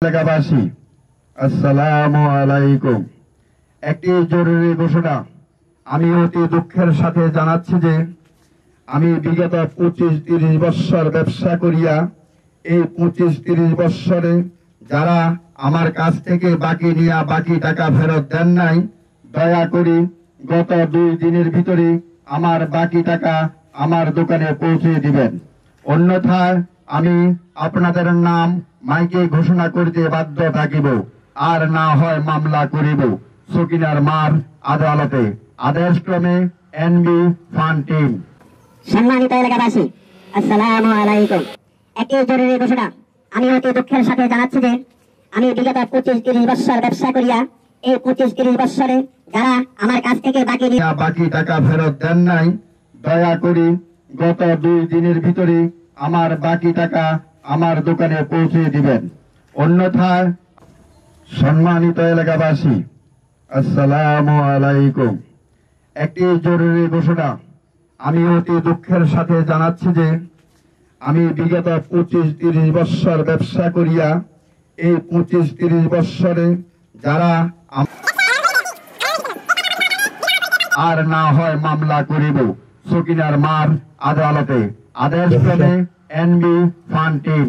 এলাকাবাসী আসসালামু আলাইকুম। একটি জরুরি ঘোষণা আমি অতি দুঃখের সাথে জানাচ্ছি যে আমি বিগত 25-30 বৎসর ব্যবসা করিয়া এই 25-30 বৎসরে যারা আমার কাছ থেকে বাকি নিয়ে বাকি টাকা ফেরত দেন নাই, দয়া করে গত 2 দিনের ভিতরে আমার বাকি টাকা আমার দোকানে পৌঁছে দিবেন। অন্যথায় আমি আপনাদের নাম মাইকে ঘোষণা করতে বাধ্য থাকিব, আর না হয় মামলা করিব সকিনার মার আদালতে। আদেশক্রমে এনবি ফান্ড টিম। সম্মানিত এলাকাবাসী আসসালামু আলাইকুম। একটি জরুরি ঘোষণা আমি অতি দুঃখের সাথে জানাচ্ছি যে আমি বিগত 25-30 বৎসর ব্যবসা করিয়া এই 25-30 বৎসরে যারা আমার কাছ থেকে বাকি টাকা ফেরত দেন নাই, দয়া করে গত 2 দিনের ভিতরে আমার বাকি টাকা আমার দোকানে পৌঁছে দিবেন। অন্যথায় সম্মানিত এলাকাবাসী আসসালামু আলাইকুম। একটি জরুরি ঘোষণা আমি অতি দুঃখের সাথে জানাচ্ছি যে আমি বিগত 25-30 বৎসর ব্যবসা করিয়া এই 25-30 বৎসরে যারা আর না হয় মামলা করিব সকিনার মার আদালতে। আদেশক্রমে এনবি ফান্ড টিম।